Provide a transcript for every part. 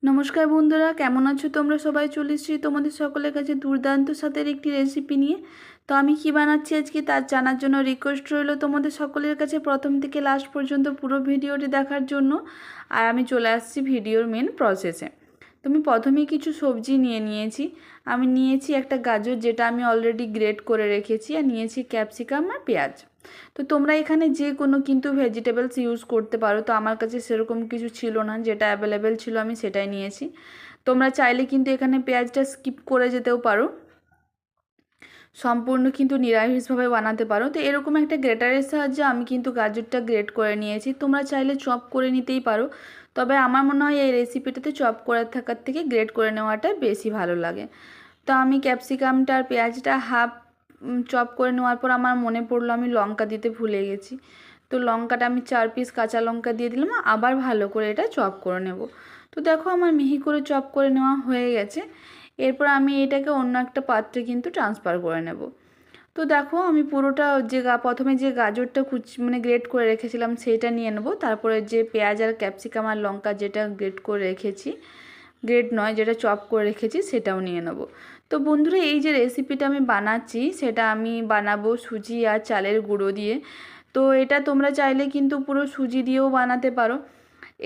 নমস্কার বন্ধুরা, কেমন আছো তোমরা সবাই? চলে এসেছি তোমাদের সকলের কাছে দুর্দান্ত স্বাদের একটি রেসিপি নিয়ে। তো আমি কি বানাচ্ছি আজকে তার জানার জন্য রিকোয়েস্ট রইল তোমাদের সকলের কাছে প্রথম থেকে লাস্ট পর্যন্ত পুরো ভিডিওটি দেখার জন্য। আর আমি চলে আসছি ভিডিওর মেন প্রসেসে। তো আমি প্রথমেই কিছু সবজি নিয়েছি। আমি নিয়েছি একটা গাজর, যেটা আমি অলরেডি গ্রেট করে রেখেছি, আর নিয়েছি ক্যাপসিকাম আর পেঁয়াজ। তো তোমরা এখানে যে কোনো কিন্তু ভেজিটেবলস ইউজ করতে পারো। তো আমার কাছে সেরকম কিছু ছিল না, যেটা অ্যাভেলেবেল ছিল আমি সেটাই নিয়েছি। তোমরা চাইলে কিন্তু এখানে পেঁয়াজটা স্কিপ করে যেতেও পারো, সম্পূর্ণ কিন্তু নিরামিষভাবে বানাতে পারো। তো এরকম একটা গ্রেটারের সাহায্যে আমি কিন্তু গাজরটা গ্রেট করে নিয়েছি। তোমরা চাইলে চপ করে নিতেই পারো, তবে আমার মনে হয় এই রেসিপিটাতে চপ করে থাকার থেকে গ্রেট করে নেওয়াটা বেশি ভালো লাগে। তো আমি ক্যাপসিকামটা আর পেঁয়াজটা হাফ চপ করে নেওয়ার পর আমার মনে পড়লো আমি লঙ্কা দিতে ভুলে গেছি। তো লঙ্কাটা আমি 4 পিস কাঁচা লঙ্কা দিয়ে দিলাম, আবার ভালো করে এটা চপ করে নেব। তো দেখো আমার মিহি করে চপ করে নেওয়া হয়ে গেছে। এরপর আমি এটাকে অন্য একটা পাত্রে কিন্তু ট্রান্সফার করে নেব। তো দেখো আমি পুরোটা প্রথমে যে গাজরটা গ্রেট করে রেখেছিলাম সেইটা নিয়ে নেব। তারপরে যে পেঁয়াজ আর ক্যাপসিকাম আর লঙ্কা যেটা গ্রেট করে রেখেছি, গ্রেট নয় যেটা চপ করে রেখেছি, সেটাও নিয়ে নেব। তো বন্ধুরা, এই যে রেসিপিটা আমি বানাচ্ছি সেটা আমি বানাবো সুজি আর চালের গুঁড়ো দিয়ে। তো এটা তোমরা চাইলে কিন্তু পুরো সুজি দিয়েও বানাতে পারো।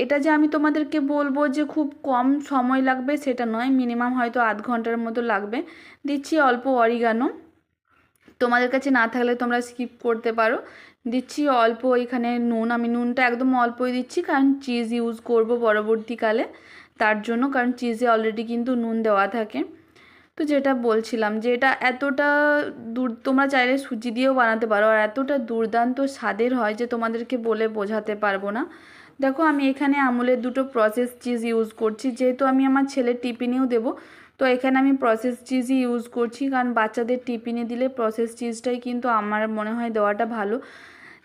এটা যে আমি তোমাদেরকে বলবো যে খুব কম সময় লাগবে সেটা নয়, মিনিমাম হয়তো আধ ঘন্টার মতো লাগবে। দিচ্ছি অল্প অরিগানো, তোমাদের কাছে না থাকলে তোমরা স্কিপ করতে পারো। দিচ্ছি অল্প এখানে নুন, আমি নুনটা একদম অল্পই দিচ্ছি, কারণ চিজ ইউজ করব পরবর্তীকালে, তার জন্য, কারণ চিজে অলরেডি কিন্তু নুন দেওয়া থাকে। তো যেটা বলছিলাম যে এটা এতটা তোমরা চাইলে সুজি দিয়েও বানাতে পারো, আর এতটা দুর্দান্ত স্বাদের হয় যে তোমাদেরকে বলে বোঝাতে পারবো না। দেখো আমি এখানে আমুলের দুটো প্রসেস চিজ ইউজ করছি, যেহেতু আমি আমার ছেলের টিফিনেও দেবো। তো এখানে আমি প্রসেস চিজই ইউজ করছি, কারণ বাচ্চাদের টিফিনে দিলে প্রসেস চিজটাই কিন্তু আমার মনে হয় দেওয়াটা ভালো।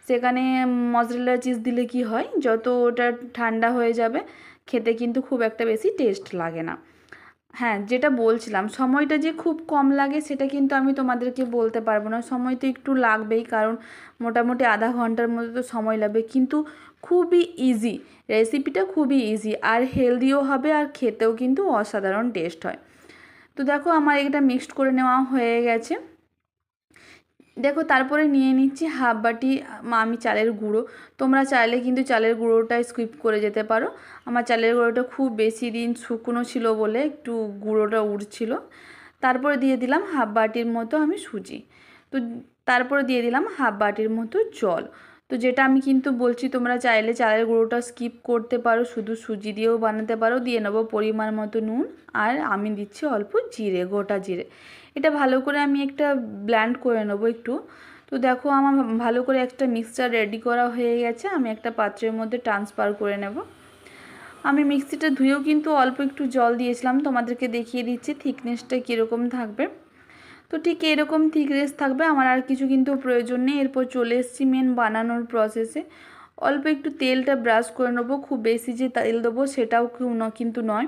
সেখানে মজরেলা চিজ দিলে কি হয়, যত ওটা ঠান্ডা হয়ে যাবে খেতে কিন্তু খুব একটা বেশি টেস্ট লাগে না। হ্যাঁ, যেটা বলছিলাম সময়টা যে খুব কম লাগে সেটা কিন্তু আমি তোমাদেরকে বলতে পারবো না। সময় তো একটু লাগবেই, কারণ মোটামুটি আধা ঘন্টার মতো তো সময় লাগবে, কিন্তু খুবই ইজি রেসিপিটা, খুবই ইজি আর হেলদিও হবে, আর খেতেও কিন্তু অসাধারণ টেস্ট হয়। তো দেখো আমার এটা মিক্সড করে নেওয়া হয়ে গেছে। দেখো তারপরে নিয়ে নিচ্ছি হাফ বাটি আমি চালের গুঁড়ো। তোমরা চাইলে কিন্তু চালের গুঁড়োটা স্কিপ করে যেতে পারো। আমার চালের গুঁড়োটা খুব বেশি দিন শুকনো ছিল বলে একটু গুঁড়োটা উঠছিল। তারপরে দিয়ে দিলাম হাফ বাটির মতো আমি সুজি। তো তারপরে দিয়ে দিলাম হাফ বাটির মতো জল। তো যেটা আমি কিন্তু বলছি, তোমরা চাইলে চালের গুঁড়োটা স্কিপ করতে পারো, শুধু সুজি দিয়েও বানাতে পারো। দিয়ে নেবো পরিমাণ মতো নুন, আর আমি দিচ্ছি অল্প জিরে, গোটা জিরে। এটা ভালো করে আমি একটা ব্লেন্ড করে নেবো একটু। তো দেখো আমার ভালো করে একটা মিক্সচার রেডি করা হয়ে গেছে, আমি একটা পাত্রের মধ্যে ট্রান্সফার করে নেব। আমি মিক্সিটা ধুয়েও কিন্তু অল্প একটু জল দিয়েছিলাম, তোমাদেরকে দেখিয়ে দিচ্ছি থিকনেসটা কীরকম থাকবে। তো ঠিক এরকম থিকনেস থাকবে, আমার আর কিছু কিন্তু প্রয়োজন নেই। এরপর চলে এসেছি মেন বানানোর প্রসেসে। অল্প একটু তেলটা ব্রাশ করে নেবো, খুব বেশি যে তেল দেবো সেটাও কিন্তু নয়।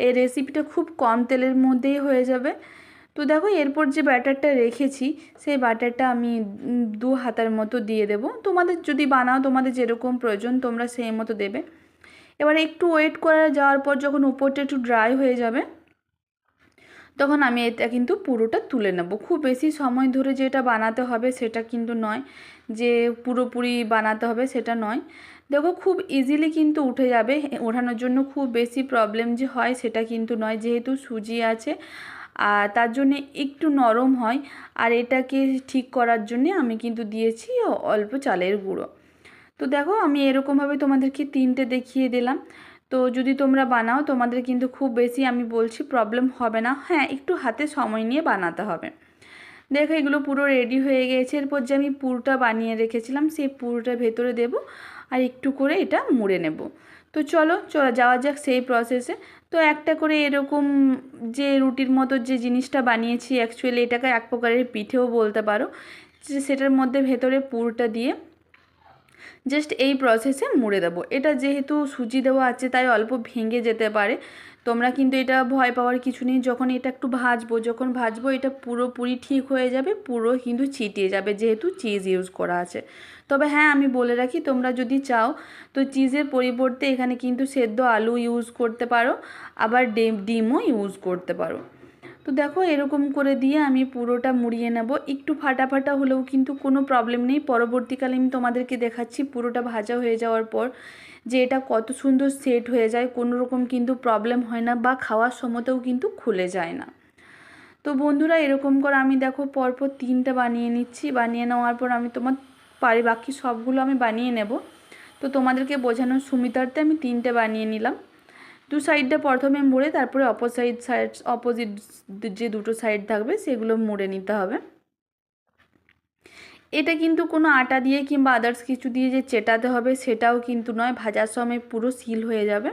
এই রেসিপিটা খুব কম তেলের মধ্যেই হয়ে যাবে। তো দেখো এরপর যে ব্যাটারটা রেখেছি সেই ব্যাটারটা আমি 2 হাতার মতো দিয়ে দেব। তোমাদের যদি বানাও তোমাদের যেরকম প্রয়োজন তোমরা সেই মতো দেবে। এবার একটু ওয়েট করে যাওয়ার পর যখন উপরটা একটু ড্রাই হয়ে যাবে, তখন আমি এটা কিন্তু পুরোটা তুলে নেব। খুব বেশি সময় ধরে যেটা বানাতে হবে সেটা কিন্তু নয়, যে পুরোপুরি বানাতে হবে সেটা নয়। দেখো খুব ইজিলি কিন্তু উঠে যাবে, ওঠানোর জন্য খুব বেশি প্রবলেম যে হয় সেটা কিন্তু নয়, যেহেতু সুজি আছে আর তার জন্যে একটু নরম হয়। আর এটাকে ঠিক করার জন্যে আমি কিন্তু দিয়েছি অল্প চালের গুঁড়ো। তো দেখো আমি এরকমভাবে তোমাদেরকে 3টে দেখিয়ে দিলাম। তো যদি তোমরা বানাও তোমাদের কিন্তু খুব বেশি আমি বলছি প্রবলেম হবে না। হ্যাঁ, একটু হাতে সময় নিয়ে বানাতে হবে। দেখো এগুলো পুরো রেডি হয়ে গেছে। এরপর যে আমি পুরটা বানিয়ে রেখেছিলাম সেই পুরটা ভেতরে দেব, আর একটু করে এটা মুড়ে নেব। তো চলো যাওয়া যাক সেই প্রসেসে। তো একটা করে এরকম যে রুটির মতো যে জিনিসটা বানিয়েছি, অ্যাকচুয়ালি এটাকে এক প্রকারের পিঠেও বলতে পারো, যে সেটার মধ্যে ভেতরে পুরটা দিয়ে জাস্ট এই প্রসেসে মুড়ে দেবো। এটা যেহেতু সুজি দেওয়া আছে তাই অল্প ভেঙে যেতে পারে, তোমরা কিন্তু এটা ভয় পাওয়ার কিছু নেই। যখন এটা একটু যখন ভাজবো এটা পুরোপুরি ঠিক হয়ে যাবে, পুরো কিন্তু চিটিয়ে যাবে যেহেতু চিজ ইউজ করা আছে। তবে হ্যাঁ, আমি বলে রাখি, তোমরা যদি চাও তো চিজের পরিবর্তে এখানে কিন্তু সেদ্ধ আলু ইউজ করতে পারো, আবার ডিমও ইউজ করতে পারো। তো দেখো এরকম করে দিয়ে আমি পুরোটা মুড়িয়ে নেব। একটু ফাটা ফাটা হলেও কিন্তু কোনো প্রবলেম নেই, পরবর্তীকালে আমি তোমাদেরকে দেখাচ্ছি পুরোটা ভাজা হয়ে যাওয়ার পর যে এটা কত সুন্দর সেট হয়ে যায়, কোনো রকম কিন্তু প্রবলেম হয় না বা খাওয়ার সময়তেও কিন্তু খুলে যায় না। তো বন্ধুরা এরকম করে আমি দেখো পরপর 3টা বানিয়ে নিচ্ছি। বানিয়ে নেওয়ার পর আমি বাকি সবগুলো আমি বানিয়ে নেব। তো তোমাদেরকে বোঝানোর সুবিধার্থে আমি 3টে বানিয়ে নিলাম। দু সাইডটা প্রথমে মুড়ে তারপরে অপোজিট যে দুটো সাইড থাকবে সেগুলো মুড়ে নিতে হবে। এটা কিন্তু কোনো আটা দিয়ে কিংবা আদার্স কিছু দিয়ে যে চেটাতে হবে সেটাও কিন্তু নয়, ভাজার সময় পুরো সিল হয়ে যাবে।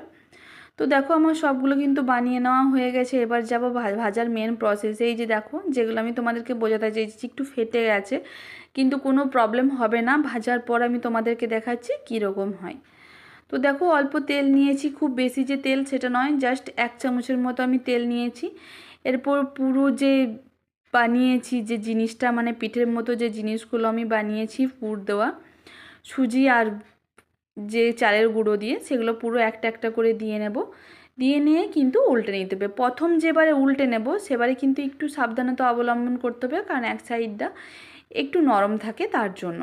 তো দেখো আমার সবগুলো কিন্তু বানিয়ে নেওয়া হয়ে গেছে। এবার যাব ভাজার মেন প্রসেসে। এই যে দেখো যেগুলো আমি তোমাদেরকে বোঝাতে চাইছি একটু ফেটে গেছে, কিন্তু কোনো প্রবলেম হবে না, ভাজার পর আমি তোমাদেরকে দেখাচ্ছি কীরকম হয়। তো দেখো অল্প তেল নিয়েছি, খুব বেশি যে তেল সেটা নয়, জাস্ট 1 চামচের মতো আমি তেল নিয়েছি। এরপর পুরো যে বানিয়েছি যে জিনিসটা, মানে পিঠের মতো যে জিনিসগুলো আমি বানিয়েছি পুর দেওয়া সুজি আর যে চালের গুঁড়ো দিয়ে, সেগুলো পুরো একটা একটা করে দিয়ে নেব। দিয়ে নিয়ে কিন্তু উল্টে নিতে হবে। প্রথম যেবারে উল্টে নেব সেবারে কিন্তু একটু সাবধানতা অবলম্বন করতে হবে, কারণ এক সাইডটা একটু নরম থাকে তার জন্য।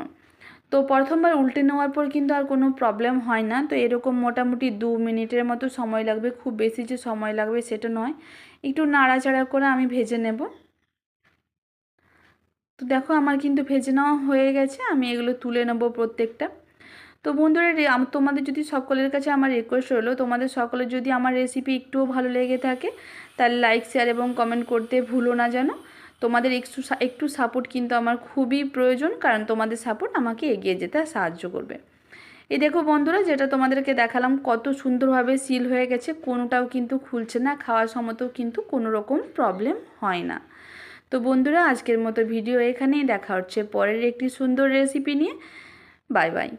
তো প্রথমবার উল্টে নেওয়ার পর কিন্তু আর কোনো প্রবলেম হয় না। তো এরকম মোটামুটি 2 মিনিটের মতো সময় লাগবে, খুব বেশি যে সময় লাগবে সেটা নয়, একটু নাড়াচাড়া করে আমি ভেজে নেব। তো দেখো আমার কিন্তু ভেজে নেওয়া হয়ে গেছে, আমি এগুলো তুলে নেব প্রত্যেকটা। তো বন্ধুরা তোমাদের যদি সকলের কাছে আমার রিকোয়েস্ট রইলো, তোমাদের সকলের যদি আমার রেসিপি একটুও ভালো লেগে থাকে তাহলে লাইক শেয়ার এবং কমেন্ট করতে ভুলো না যেন। তোমাদের একটু সাপোর্ট কিন্তু আমার খুবই প্রয়োজন, কারণ তোমাদের সাপোর্ট আমাকে এগিয়ে যেতে সাহায্য করবে। এই দেখো বন্ধুরা, যেটা তোমাদেরকে দেখালাম কত সুন্দরভাবে সিল হয়ে গেছে, কোনোটাও কিন্তু খুলছে না, খাওয়ার সময়তেও কিন্তু কোনো রকম প্রবলেম হয় না। তো বন্ধুরা আজকের মতো ভিডিও এখানেই, দেখা হচ্ছে পরের একটি সুন্দর রেসিপি নিয়ে। Bye bye.